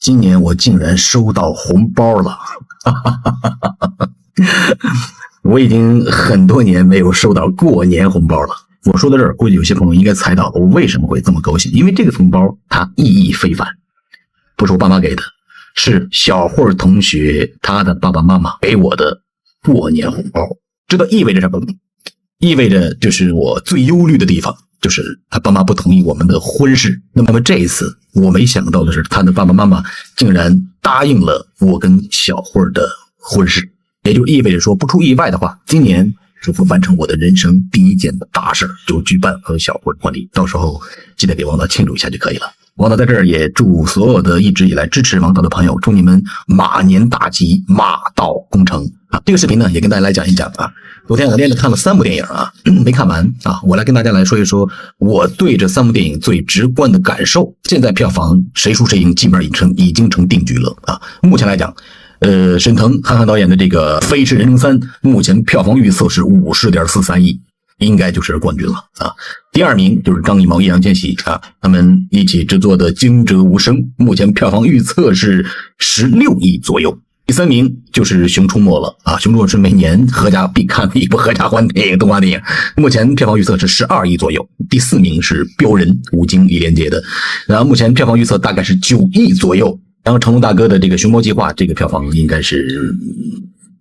今年我竟然收到红包了，我已经很多年没有收到过年红包了。我说到这儿，估计有些朋友应该猜到我为什么会这么高兴，因为这个红包它意义非凡，不是我爸妈给的，是小慧同学他的爸爸妈妈给我的过年红包。这都意味着什么？意味着就是我最忧虑的地方，就是他爸妈不同意我们的婚事。那么这一次我没想到的是，他的爸爸妈妈竟然答应了我跟小慧的婚事，也就意味着说，不出意外的话，今年就会完成我的人生第一件大事，就举办和小慧的婚礼。到时候记得给王导庆祝一下就可以了。王导在这儿也祝所有的一直以来支持王导的朋友，祝你们马年大吉，马到功成啊！这个视频呢，也跟大家来讲一讲啊。昨天我连着看了3部电影啊，没看完啊，我来跟大家来说一说我对这3部电影最直观的感受。现在票房谁输谁赢基本上已经成定局了啊。目前来讲，沈腾韩寒导演的这个《飞驰人生3》目前票房预测是50.43亿。应该就是冠军了啊！第2名就是张艺谋、易烊千玺啊，他们一起制作的《惊蛰无声》，目前票房预测是16亿左右。第3名就是《熊出没》了啊，《熊出没》是每年合家必看的一部合家欢电影，动画电影，目前票房预测是12亿左右。第4名是《镖人》，吴京、李连杰的，然后目前票房预测大概是9亿左右。然后成龙大哥的这个《熊猫计划》，这个票房应该是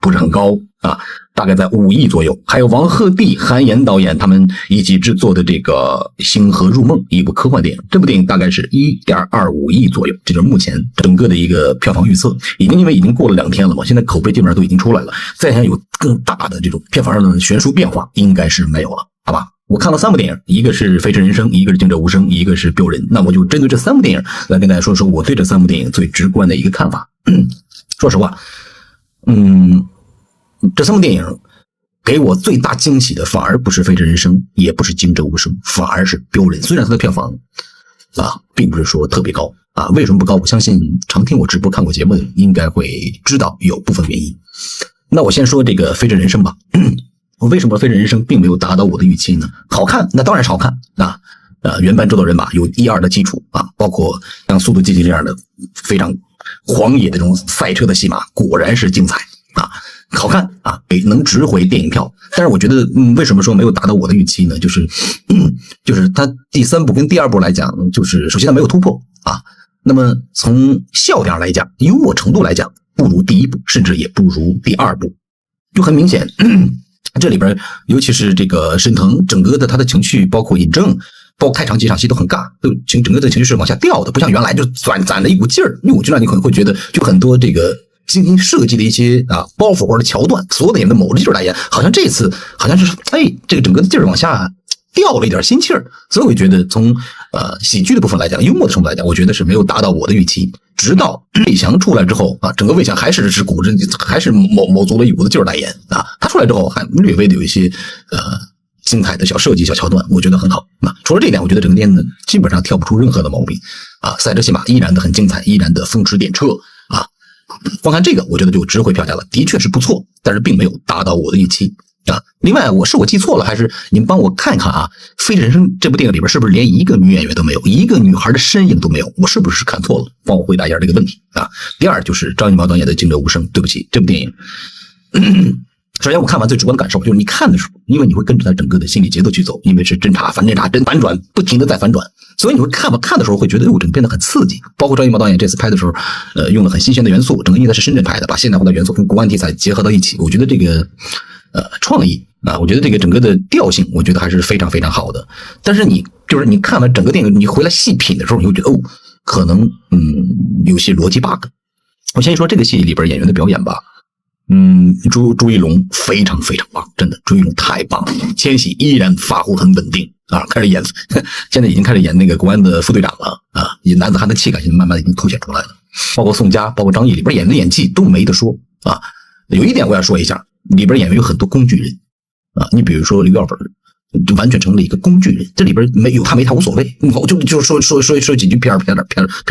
不是很高啊，大概在5亿左右。还有王鹤棣、韩延导演他们一起制作的这个《星河入梦》，一部科幻电影，这部电影大概是 1.25 亿左右。这就是目前整个的一个票房预测，因为已经过了2天了嘛，现在口碑基本上都已经出来了，再想有更大的这种票房上的悬殊变化应该是没有了，好吧？我看了3部电影，一个是《飞驰人生》，一个是《惊蛰无声》，一个是《镖人》。那我就针对这3部电影来跟大家说说我对这3部电影最直观的一个看法。说实话，这3部电影给我最大惊喜的反而不是《飞驰人生》，也不是《惊蛰无声》，反而是《镖人》。虽然它的票房并不是说特别高啊，为什么不高？我相信常听我直播看过节目的应该会知道有部分原因。那我先说这个《飞驰人生》吧。为什么《飞驰人生》并没有达到我的预期呢？好看，那当然是好看啊！原班周到人马有1、2的基础啊，包括像《速度激情》这样的非常狂野的这种赛车的戏码，果然是精彩啊，好看啊，能值回电影票。但是我觉得，为什么说没有达到我的预期呢？就是它第3部跟第2部来讲，就是首先它没有突破啊。那么从笑点来讲，幽默程度来讲，不如第1部，甚至也不如第2部，就很明显。这里边尤其是这个沈腾整个的他的情绪，包括尹正，包括开场几场戏都很尬，整个的情绪是往下掉的，不像原来就攒了一股劲儿。因为我知道你可能会觉得，就很多这个精心设计的一些包袱或者桥段，所有的人都卯着劲儿来演，好像这次好像是这个整个的劲儿往下掉了一点心气儿。所以我觉得从喜剧的部分来讲，幽默的程度来讲，我觉得是没有达到我的预期。直到魏翔出来之后啊，整个魏翔还是鼓着，还是卯足了一股子劲儿来演啊。他出来之后还略微的有一些精彩的小设计、小桥段，我觉得很好啊。除了这一点，我觉得整个电影呢基本上挑不出任何的毛病啊。赛车戏码依然的很精彩，依然的风驰电掣啊。光看这个，我觉得就值回票价了，的确是不错，但是并没有达到我的预期啊。另外，我记错了，还是你们帮我看一看啊？《飞驰人生》这部电影里边是不是连一个女演员都没有，一个女孩的身影都没有？我是不是看错了？帮我回答一下这个问题啊。第2就是张艺谋导演的《惊蛰无声》，对不起，这部电影。首先我看完最直观的感受就是你看的时候，因为你会跟着他整个的心理节奏去走，因为是侦查、反侦查、反转，不停的在反转，所以你会看的时候会觉得整个变得很刺激。包括张艺谋导演这次拍的时候，用了很新鲜的元素，整个因为他是深圳拍的，把现代化的元素跟国安题材结合到一起，我觉得这个创意啊，我觉得这个整个的调性，我觉得还是非常非常好的。但是你看完整个电影，你回来细品的时候，你会觉得可能有些逻辑 bug。我先说这个戏里边演员的表演吧。朱一龙非常非常棒，真的，朱一龙太棒了。千玺依然发挥很稳定啊，现在已经开始演那个国安的副队长了啊，以男子汉的气概现在慢慢已经凸显出来了。包括宋佳，包括张译里边演的演技都没得说啊。有一点我要说一下，里边演员有很多工具人啊，你比如说刘耀文就完全成了一个工具人，这里边没他无所谓，就说几句片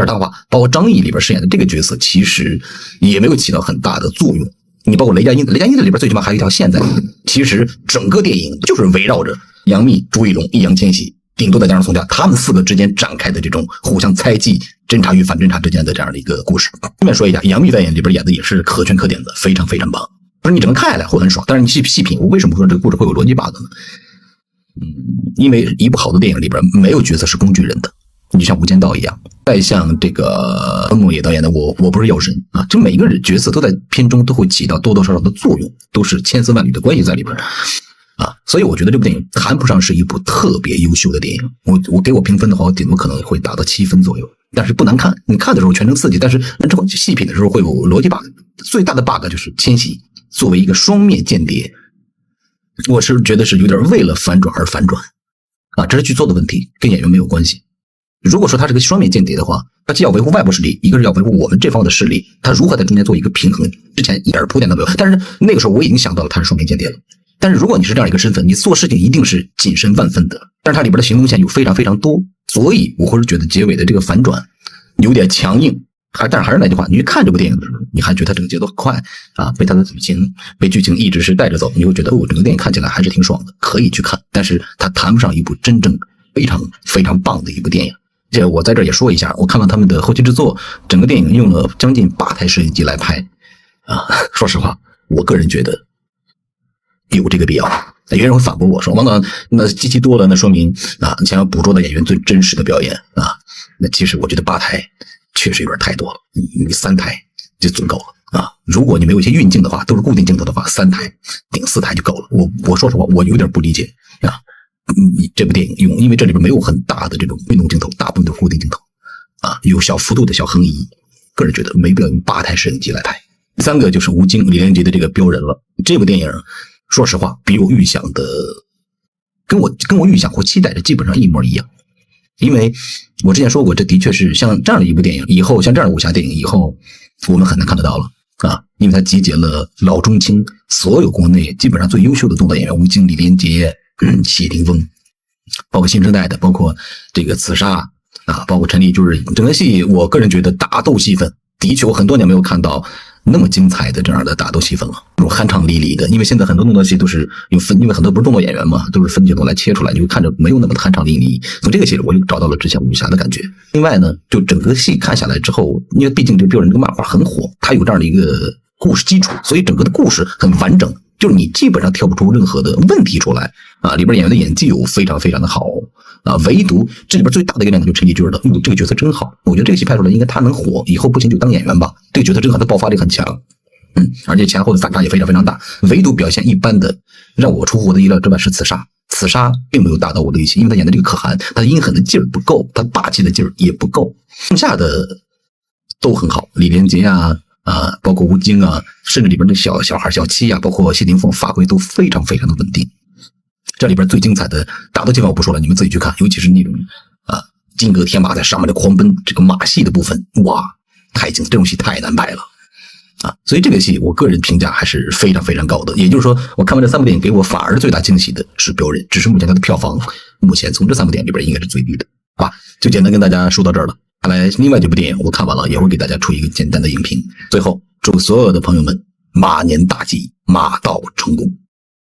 汤话。包括张译里边饰演的这个角色，其实也没有起到很大的作用。你包括雷佳音在里边最起码还有一条线在，其实整个电影就是围绕着杨幂、朱一龙、易烊千玺，顶多再加上宋佳，他们4个之间展开的这种互相猜忌、侦查与反侦查之间的这样的一个故事。顺便说一下，杨幂在里边演的也是可圈可点的，非常非常棒。不是你整个看下来会很爽，但是你细品，我为什么说这个故事会有逻辑 bug 呢？因为一部好的电影里边没有角色是工具人的，你就像《无间道》一样，再像这个莫言导演的我不是药神啊，这每一个角色都在片中都会起到多多少少的作用，都是千丝万缕的关系在里边啊，所以我觉得这部电影谈不上是一部特别优秀的电影。我给我评分的话，我顶多可能会达到7分左右，但是不难看，你看的时候全程刺激，但是之后细品的时候会有逻辑 bug。最大的 bug 就是千玺作为一个双面间谍，我是觉得是有点为了反转而反转啊，这是剧作的问题，跟演员没有关系。如果说他是个双面间谍的话，他既要维护外部势力，一个是要维护我们这方的势力，他如何在中间做一个平衡，之前一点铺垫都没有。但是那个时候我已经想到了他是双面间谍了。但是如果你是这样一个身份，你做事情一定是谨慎万分的。但是它里边的行动线有非常非常多，所以我会觉得结尾的这个反转有点强硬。但是还是那句话，你去看这部电影的时候，你还觉得它整个节奏很快啊，被它的剧情一直是带着走，你会觉得整个电影看起来还是挺爽的，可以去看。但是它谈不上一部真正非常非常棒的一部电影。这我在这也说一下，我看了他们的后期制作，整个电影用了将近8台摄影机来拍啊。说实话，我个人觉得有这个必要。有些人会反驳我说，王导那机器多了，那说明啊，你想要捕捉到演员最真实的表演啊。那其实我觉得8台确实有点太多了，你3台就足够了啊。如果你没有一些运镜的话，都是固定镜头的话，3台顶4台就够了。我说实话，我有点不理解啊。这部电影因为这里边没有很大的这种运动镜头，大部分都是固定镜头啊，有小幅度的小横移，个人觉得没必要用8台摄影机来拍。第3个就是吴京李连杰的这个标人了。这部电影说实话比我预想的跟我预想或期待的基本上一模一样。因为我之前说过，这的确是像这样的一部电影，以后像这样的武侠电影以后我们很难看得到了啊，因为它集结了老中青所有国内基本上最优秀的动作演员，吴京李连杰谢霆锋，包括新生代的，包括这个刺杀啊，包括陈立，就是整个戏我个人觉得打斗戏份的确我很多年没有看到那么精彩的这样的打斗戏份了，那种酣畅淋漓的。因为现在很多动作戏都是有分，因为很多不是动作演员嘛，都是分镜头来切出来，你就看着没有那么酣畅淋漓。从这个戏里我就找到了之前武侠的感觉。另外呢，就整个戏看下来之后，因为毕竟这个标人这个漫画很火，它有这样的一个故事基础，所以整个的故事很完整，就是你基本上挑不出任何的问题出来啊。里边演员的演技有非常非常的好啊，唯独这里边最大的一个亮点就是陈立军的，这个角色真好，我觉得这个戏拍出来应该他能火，以后不行就当演员吧。这个角色真好，他爆发力很强，而且前后的反差也非常非常大。唯独表现一般的，让我出乎我的意料之外是刺杀，刺杀并没有达到我的预期，因为他演的这个可汗，他阴狠的劲儿不够，他霸气的劲儿也不够，剩下的都很好，李连杰啊。包括吴京啊，甚至里边的小孩小七啊，包括谢霆锋发挥都非常非常的稳定。这里边最精彩的打斗戏份我不说了，你们自己去看，尤其是那种金戈铁马在上面的狂奔，这个马戏的部分，哇，太精彩，这种戏太难拍了啊！所以这个戏我个人评价还是非常非常高的。也就是说，我看完这3部电影，给我反而最大惊喜的是标人，只是目前它的票房目前从这3部电影里边应该是最低的啊。就简单跟大家说到这儿了。看来另外这部电影我看完了，也会给大家出一个简单的影评。最后祝所有的朋友们马年大吉，马到成功。